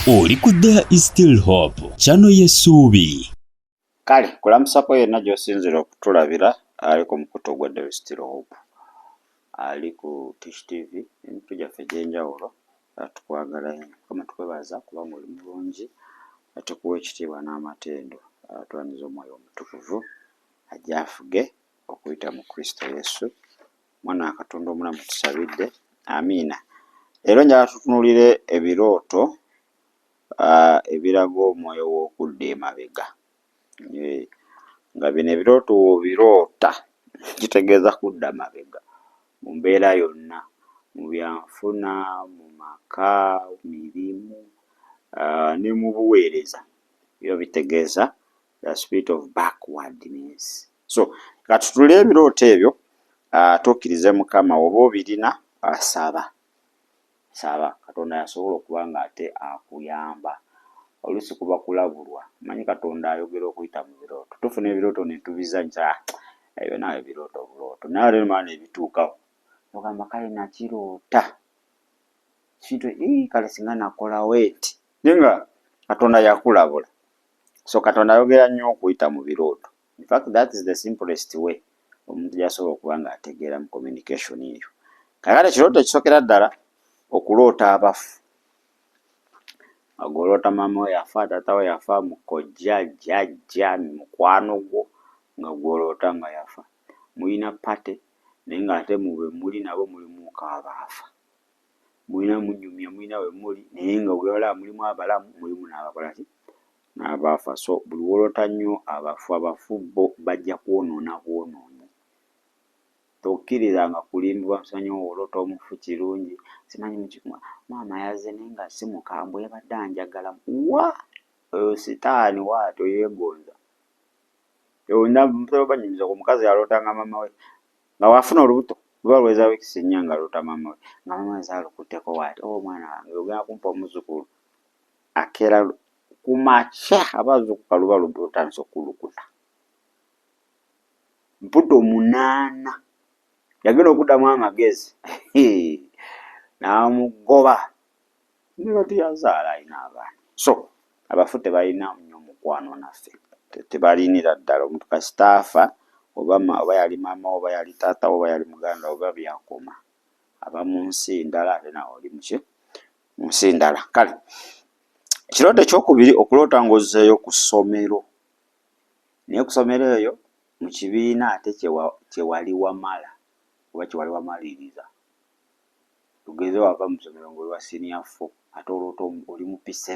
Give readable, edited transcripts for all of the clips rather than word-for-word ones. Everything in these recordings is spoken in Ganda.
Oli ku There is Still Hope, channel y'essuubi. Kale kulamusako yenna gy'osinzira okutulabira ali ku mukutu gwa There is Still Hope, ali ku Tish TV, emitwe gyaffe egy'enjawulo. Tukwagala nnyo, Mukama tukwebaza kubanga oli mulungi, tukuwa ekitiibwa n'amatendo. Twaniriza Omwoyo Omutukuvu ajje afuge okuyita mu Kristo Yesu, Mwana wa Katonda omulamu, tusabidde. Amiina. Leero njagala tutunuulire ebirooto ebiraga omwoyo w'okudda emabega. Nga bino ebirooto wobiroota kitegeeza kudda mabega mu mbeera yonna, mu byanfuna, mu maka, mirimu ne mu buweereza. Ebyo bitegeeza the spirit of backwardness. So katutunuulire ebirooto ebyo, tukkirize Mukama oba obirina asaba. Saba Katonda yasobola okuba nga ate akuyamba. Oluusi kuba kulabulwa, manyi Katonda ayogera okuyita mu birooto. Tufuna ebirooto ne tubizannya, ebyo naawe birooto bulooto. Naye leero maana ebituukawo ogamba kale nakiroota kintu kale singa nakolawo eti, naye nga Katonda yakulabula. So Katonda ayogera nnyo okuyita mu birooto. In fact, that is the simplest way omuntu gyasobola okuba nga ategeera mu communication eyo. Kakati ekirooto ekisookera ddala okuloota abafu. Agoloota maama we yafa, taata we yafa, mukojja, jjajja, mukwano gwo nga gwoloota nga yafa. Mulina pate naye ng'ate mube muli nabo mulimu abaafa. Mulina munyumya, mulina we muli naye nga bwewala mulimu abalamu, mulimu n'abakola ki? N'abaafa. So buli woloota nnyo abafu bo bajja kwonoona bwonoonyi. Tokkirizanga kulimbibwa musanyi woloota omufu kirungi. Simanyi mukikuma maama yazze naye nga si mukambwe yabadde anjagala. Wa oyo sitaani waatyo yeegonza. Banyumiza ku mukazi yalootanga maama we nga wafuna olubuto luba lweza wiikisi nnya nga aloota maama we nga maama we zaalukutteko waati. Mwana wange ogenda kumpa omuzzukulu akeera kumakya aba azuukuka luba lutandise okulukuta. Mputo 8 yagenda okuddamu amagezi n'amugoba ne kati yazaala alina abaana. So abafu tebalina nnyo mukwano naffe, tebalinira ddala. Omuntu kasitaafa oba yali maama oba yali taata oba yali muganda oba byakoma, aba mu nsi ndala, ate nawe oli muki mu nsi ndala. Kale ekirooto ekyokubiri, okuloota ng'ozzeeyo ku ssomero, naye ku ssomero eyo mu kibiina ate kyewali wamala oba kyewali wamaliriza. Tugeze wava mu ssomero ng'oli wa senior 4 ate oloota oli mu P7,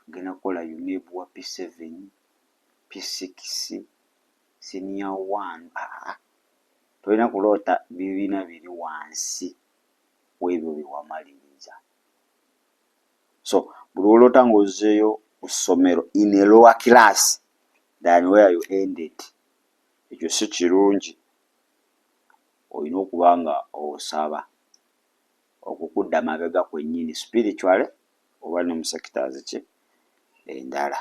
ogenda kukola UNEB wa P7, P6, senior 1. Tolina kuloota bibiina biri wansi w'ebyo bye wamaliriza. So buli oloota ng'ozzeeyo ku ssomero in a lower class than where you ended, ekyo si kirungi. Olina okuba nga osaba okukudda mabega kwennyini spiritually oba ne mu sectors ki endala.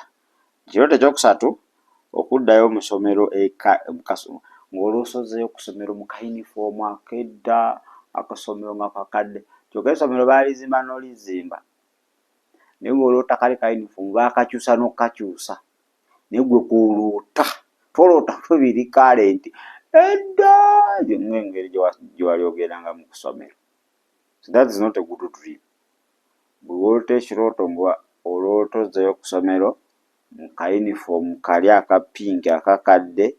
Ekirooto ekyokusatu, okuddayo mu ssomero ng'oloosozeeyo ku ssomero mu kayinifoomu akedda, akasomero nga kakadde. Kyokka essomero baalizimba n'olizimba naye ng'oloota kale kayinifoomu baakakyusa n'okakyusa, naye gwe kw'oloota toloota biri kaalenti edda ng'engeri gye wali ogendangamu ku ssomero. So that is not a good dream. Bwe woloota ekirooto nga oloota ozzeeyo ku ssomero mu kayinifoomu kali akapinki akakadde,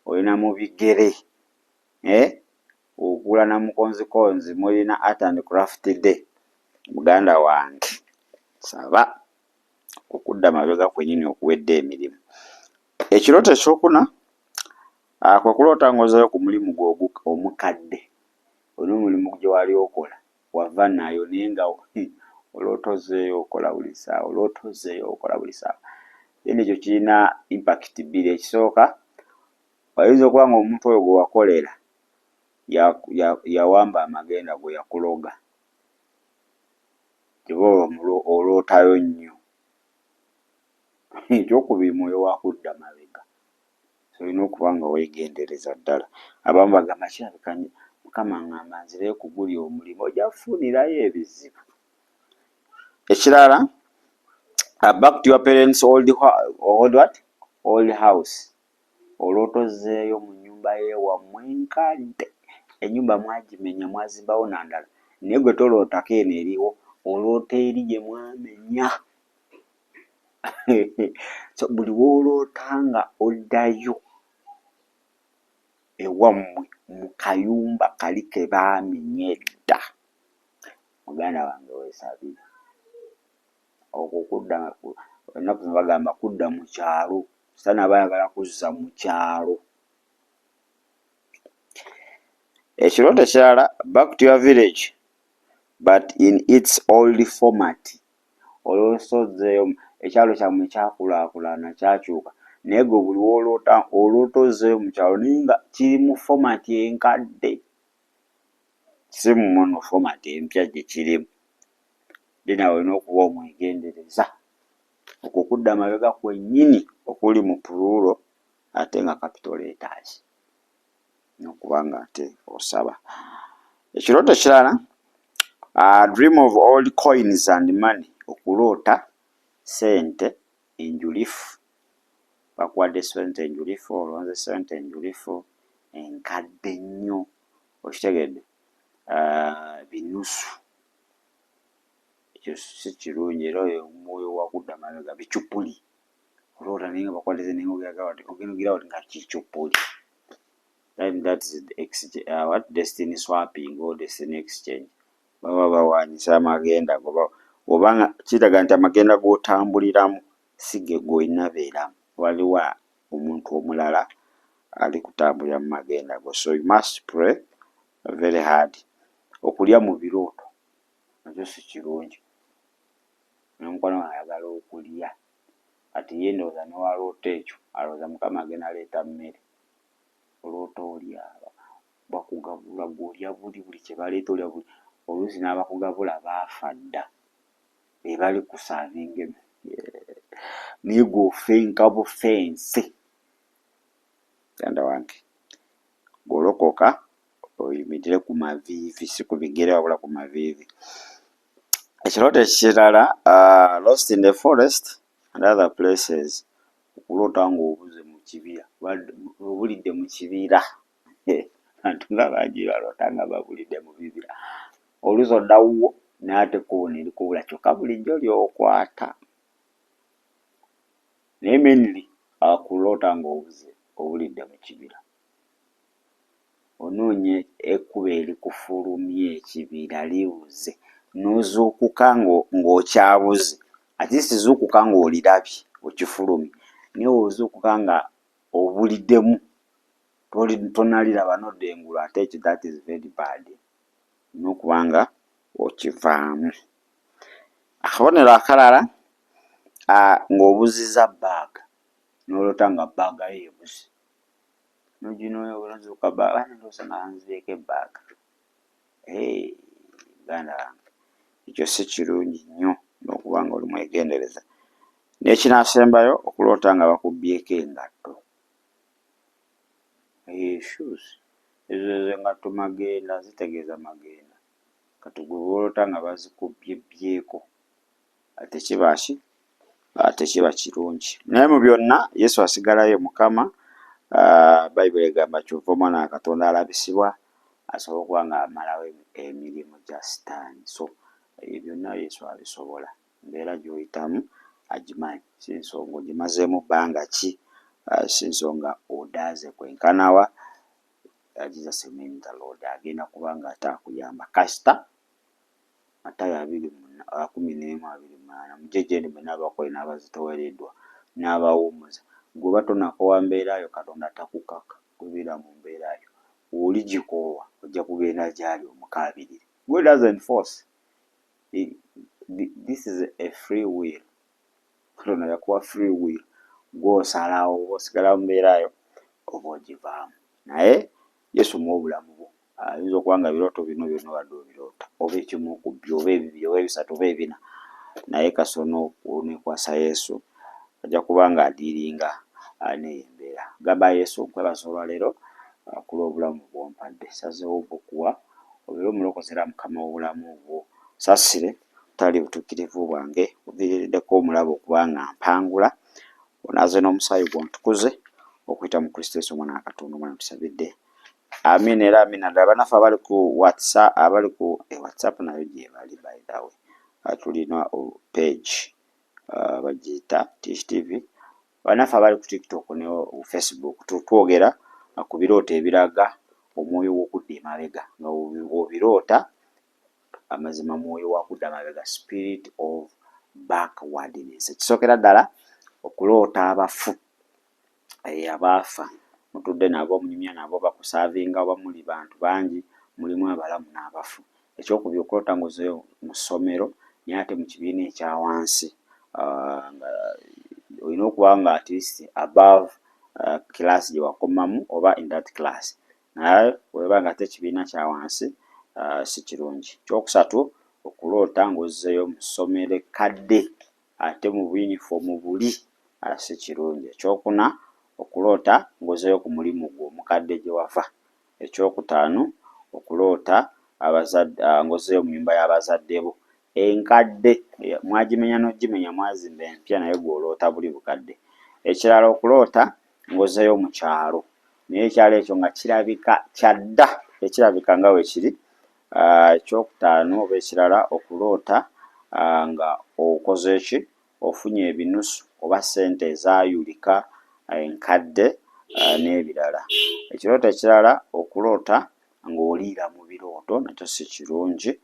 olina mu bigere okula na mukonzikonzi, mulina art and craft day, muganda wange saba okudda mabega kwennyini okuwedde emirimu. Ekirooto ekyokuna, kwe kuloota ng'ozzeeyo ku mulimu gwo omukadde. Olina omulimu gye wali okola wava nayo naye nga oloota ozzeeyo okola buli ssaawa, oloota ozzeeyo okola buli ssaawa. Then ekyo kirina impact bbiri. Ekisooka, oyinza okuba ng'omuntu oyo gwe wakolera yawamba amagenda gwe yakuloga, kiba olootayo nnyo. Ekyokubiri, mwoyo wa kudda mabega. So olina okuba nga weegendereza ddala. Abamu bagamba kirabika Mukama ngamba nzireyo ku guli omulimu, ojja kufunirayo ebizibu. Ekirala, back to your parents old house. Olwoto zeeyo mu nnyumba y'ewammwe nkadde. Ennyumba mwagimenya mwazimbawo nandala. Naye gwe tolootako eno eriwo, olwoto eri gye mwamenya. So buli wooloota nga oddayo ewammwe mu kayumba kali ke baamenya edda, muganda wange weesabire. Okwo kudda, ennaku zino bagamba kudda mu kyalo. Sitaani aba ayagala kuzza mu kyalo. Ekirooto ekirala, back to your village but in its old format. Olw'osozzeeyo ekyalo kyammwe kyakulaakulana kyakyuka, naye gwe buli wooloota ozzeeyo mu kyalo naye nga kiri mu format enkadde, si mu nno format empya gye kirimu. Nawe olina okuba omwegendereza. Okwo kudda mabega kwennyini okuli mu plural ate nga capital letters, n'okuba nga ate osaba. Ekirooto ekirala, dream of old coins and money. Okuloota ssente enjulifu. Bakuwadde ssente enjulifu, olonze ssente enjulifu enkadde nnyo, okitegedde, binusu. Ekyo si kirungi, era oyo omwoyo wakudda mabega bicupuli. Oloota naye nga bakuwadde naye ogenda ogira oti nga kicupuli. That is destiny swapping or destiny exchange. Baba bawaanyisa amagenda go. Obanga kiraga nti amagenda g'otambuliramu si ge g'olina beeramu. Waliwo omuntu omulala ali kutambulira mu magenda go. So you must pray very hard. Okulya mu birooto nakyo si kirungi. N'omukwano ayagala okulya, kati ye ndowooza newaloota ekyo alowooza Mukama agenda aleeta mmere. Oloota olya, bakugabula gw'olya buli kye baleeta olya buli. Oluusi n'abakugabula baafa dda, be bali kusaavinga naye gw'ofenka bufensi. Muganda wange, bw'olokoka oyimirire ku maviivi, si ku bigere wabula ku maviivi. Ekirooto ekirala, lost in the forest and other places. Okuloota ng'obuze mu kibira, obulidde mu kibira. Abantu nga bangi baloota nga babulidde mu bibira. Oluusi oddawo n'ate koona eri kubula, kyokka bulijjo ly'okwata. Naye mainly kuloota ng'obuze obulidde mu kibira. Onoonye ekkubo erikufulumya ekibira libuze, n'ozuukuka ng'okyabuze. Ate sizuukuka ng'olirabye okifulumye, naye ozuukuka nga obuliddemu tonaliraba n'odda engulu, ate ekyo that is very bad. N'okuba nga okivaamu. Akabonero akalala, ng'obuzizza bbaaga, n'oloota nga bbaaga yo ebuze. N'oginoonya obulazuuka bbaaga, ndowooza nga banzibyeko ebbaaga. Muganda wange, ekyo si kirungi nnyo n'okuba nga oli mwegendereza. N'ekinaasembayo, okuloota nga bakubbyeko engatto. Shoes. Ezo engatto magenda, zitegeeza magenda. Kati gwe booloota nga bazikubyebbyeko, ate kiba ki? Tekiba kirungi. Naye mu byonna Yesu asigalayo Mukama. Bayibuli egamba kyova omwana wa Katonda alabisibwa asobola okuba nga amalawo emirimu gya Sitaani. So ebyo byonna Yesu abisobola. Embeera gy'oyitamu agimanyi, si nsonga ogimazeemu bbanga ki, si nsonga odaaze kwenkanawa. Jesus means the Lord, agenda kuba nga ate akuyamba kasita. Matayo 11:28 mujje mwe n'abakozi n'abazitoowereddwa n'abawummuza. Gwe tonakowa mbeerayo, Katonda takukaka kubeera mu mbeerayo. Oligikoowa ojja kugenda gy'ali omukaabirire. God doesn't force. This is a free will. Katonda yakuwa free will. Gw'osalawo osigala mu mbeerayo oba ogivaamu. Naye Yesu muwa obulamu bwo. Ayinza okuba nga birooto bino byonna obadde obiroota, oba ekimu ku byo, oba ebibiri, oba ebisatu, oba ebina. Naye kasono oneekwasa Yesu, ajja kuba nga adiiringa n'eyo embeera. Gamba Yesu, nkwebaza olwaleero ku lw'obulamu bw'ompadde. Sazeewo okukuwa obeere omulokozi era Mukama w'obulamu bwo. Saasire obutali butuukirivu bwange buviiriddeko omulabo okubanga mpangula. Onaaze n'omusaayi gwo ntukuze okuyita mu Kristo Yesu omwana wa Katonda omwana tusabidde. Amin era amina. Ddala bannaffe abali ku WhatsApp, abali ku WhatsApp nayo gye bali by the way. Tulina page bagiyita Tish TV. Bannaffe abali ku TikTok ne Facebook twogera ku birooto ebiraga omwoyo w'okudda emabega. Nga obiroota amazima mwoyo wa kudda mabega, spirit of backwardness. Ekisookera ddala okuloota abafu, abaafa mutudde nabo munyumya nabo bakusaavinga oba muli bantu bangi mulimu abalamu n'abafu. Ekyokubiri okuloota ng'ozeeyo mu ssomero naye ate mu kibiina ekya wansi, olina okuba nga at least above class gye wakomamu oba in that class. Naye weba nga ate ekibiina kya wansi si kirungi. Ekyokusatu okuloota ng'ozzeeyo mu ssomero ekkadde ate mu yunifoomu buli si kirungi. Ekyokuna okuloota ng'ozzeeyo ku mulimu gwo omukadde gye wava. Ekyokutaano okuloota ng'ozzeeyo mu nnyumba y'abazadde bo enkadde, mwagimenya n'ogimenya mwazimba empya naye gw'oloota buli bukadde. Ekirala okuloota ng'ozzeeyo mu kyalo naye ekyalo ekyo nga kirabika kyadda, ekirabika nga we kiri. Ekyokutaano oba ekirala okuloota nga okoze ki, ofunye ebinusu oba ssente ezaayulika enkadde n'ebirala. Ekirooto ekirala okuloota ng'oliira mu birooto nakyo si kirungi.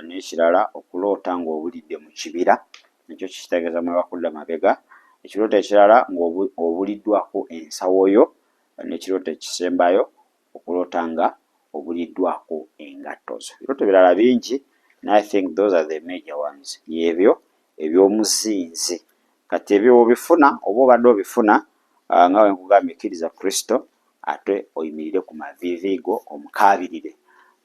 N'ekirala okuloota ng'obulidde mu kibira nakyo kitegeeza mwoyo wa kudda mabega. Ekirooto ekirala ng'obuliddwako ensawo yo. N'ekirooto ekisembayo okuloota nga obuliddwako engatto zo. Ebirooto birala bingi, and I think those are the major ones. Yebyo eby'omuzinzi. Kati ebyo obifuna oba obadde obifuna nga bwe nkugambye kkiriza Kristo ate oyimirire ku maviivi go omukaabirire.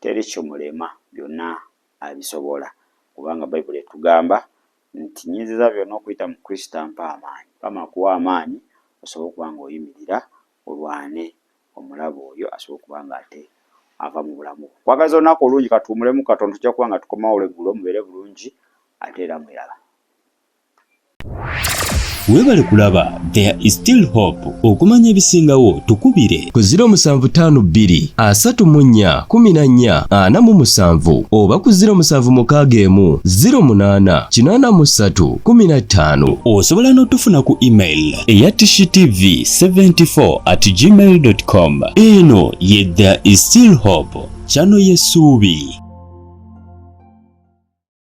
Teri kimulema, byonna abisobola kubanga Bayibuli etugamba nti nnyinziza byonna okuyita mu Kristo ampa amaanyi. Pama kuwa amaanyi osobola okuba ng'oyimirira olwane omulabe oyo asobola okuba nga ate ava mu bulamu. Kwagaza olunaku olungi katuwumulemu Katonda tujja kuba nga tukomawo olweggulo mubeere bulungi ate era mwiraba. Weebale kulaba There is Still Hope. Okumanya ebisingawo tukubire ku 075 34 14 47 oba ku 076 08 83 15. Osobola n'otufuna ku email eya tishtv74@gmail.com. Eno ye There is Still Hope, channel y'essuubi.